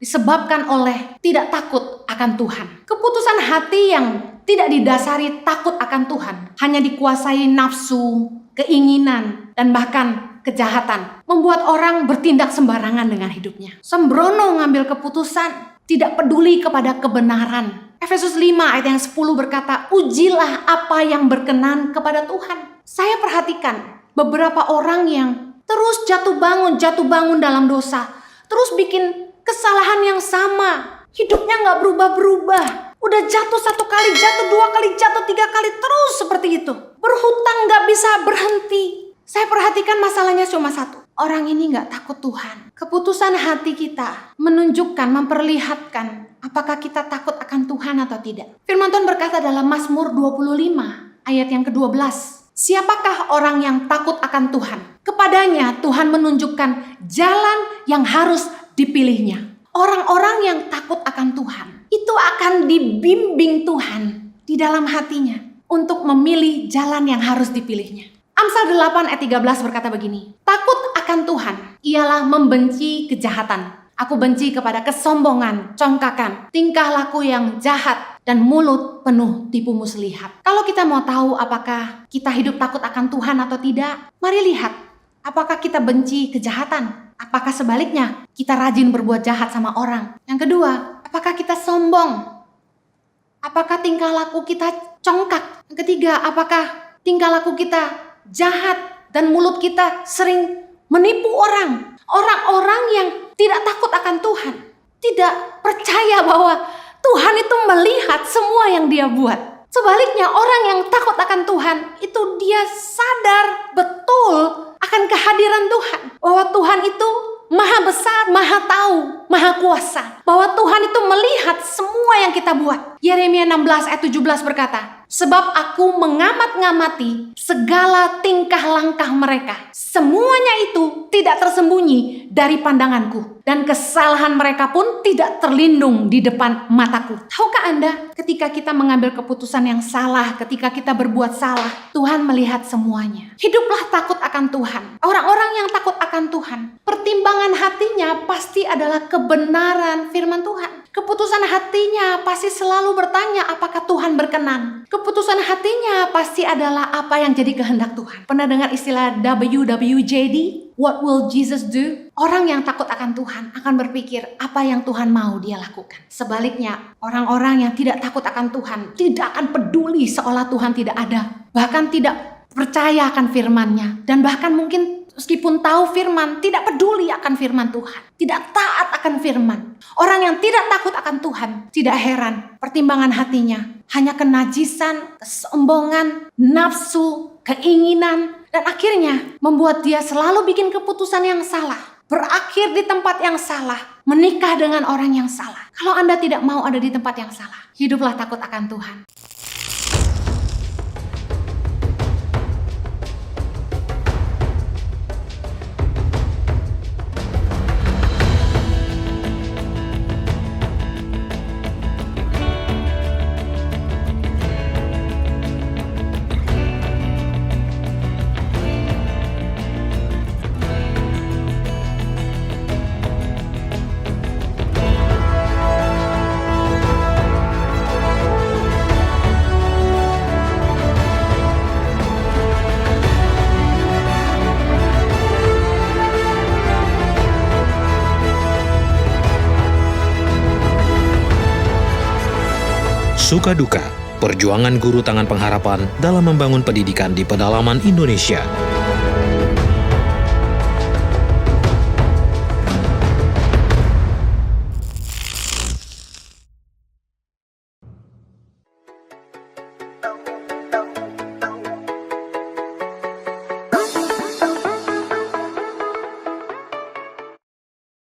disebabkan oleh tidak takut akan Tuhan. Keputusan hati yang tidak didasari takut akan Tuhan, hanya dikuasai nafsu, keinginan, dan bahkan kejahatan, membuat orang bertindak sembarangan dengan hidupnya. Sembrono ngambil keputusan, tidak peduli kepada kebenaran. Efesus 5 ayat yang 10 berkata, ujilah apa yang berkenan kepada Tuhan. Saya perhatikan beberapa orang yang terus jatuh bangun dalam dosa, terus bikin kesalahan yang sama, hidupnya gak berubah-berubah. Udah jatuh 1 kali, jatuh 2 kali, jatuh 3 kali, terus seperti itu. Berhutang gak bisa berhenti. Saya perhatikan masalahnya cuma satu. Orang ini gak takut Tuhan. Keputusan hati kita menunjukkan, memperlihatkan apakah kita takut akan Tuhan atau tidak. Firman Tuhan berkata dalam Mazmur 25 ayat yang ke-12. Siapakah orang yang takut akan Tuhan? Kepadanya Tuhan menunjukkan jalan yang harus dipilihnya. Orang-orang yang takut akan Tuhan itu akan dibimbing Tuhan di dalam hatinya untuk memilih jalan yang harus dipilihnya. Amsal 8 ayat 13 berkata begini, takut akan Tuhan ialah membenci kejahatan. Aku benci kepada kesombongan, congkakan, tingkah laku yang jahat, dan mulut penuh tipu muslihat. Kalau kita mau tahu apakah kita hidup takut akan Tuhan atau tidak, mari lihat apakah kita benci kejahatan. Apakah sebaliknya kita rajin berbuat jahat sama orang. Yang kedua, apakah kita sombong? Apakah tingkah laku kita congkak? Yang ketiga, apakah tingkah laku kita jahat dan mulut kita sering menipu orang? Orang-orang yang tidak takut akan Tuhan, tidak percaya bahwa Tuhan itu melihat semua yang dia buat. Sebaliknya orang yang takut akan Tuhan itu dia sadar betul akan kehadiran Tuhan. Bahwa Tuhan itu maha besar, maha tahu, maha kuasa. Bahwa Tuhan itu melihat semua yang kita buat. Yeremia 16 ayat 17 berkata, sebab aku mengamat-ngamati segala tingkah langkah mereka. Semuanya itu tidak tersembunyi dari pandanganku. Dan kesalahan mereka pun tidak terlindung di depan mataku. Tahukah Anda, ketika kita mengambil keputusan yang salah, ketika kita berbuat salah, Tuhan melihat semuanya. Hiduplah takut akan Tuhan. Orang-orang yang takut akan Tuhan, pertimbangan hatinya pasti adalah kebenaran firman Tuhan. Keputusan hatinya pasti selalu bertanya apakah Tuhan berkenan. Keputusan hatinya pasti adalah apa yang jadi kehendak Tuhan. Pernah dengar istilah WWJD? What will Jesus do? Orang yang takut akan Tuhan akan berpikir apa yang Tuhan mau dia lakukan. Sebaliknya, orang-orang yang tidak takut akan Tuhan tidak akan peduli seolah Tuhan tidak ada. Bahkan tidak percaya akan firman-Nya. Dan bahkan mungkin meskipun tahu firman, tidak peduli akan firman Tuhan. Tidak taat akan firman. Orang yang tidak takut akan Tuhan, tidak heran pertimbangan hatinya hanya kenajisan, kesombongan, nafsu, keinginan, dan akhirnya membuat dia selalu bikin keputusan yang salah, berakhir di tempat yang salah, menikah dengan orang yang salah. Kalau Anda tidak mau ada di tempat yang salah, hiduplah takut akan Tuhan. Suka duka, perjuangan guru tangan pengharapan dalam membangun pendidikan di pedalaman Indonesia.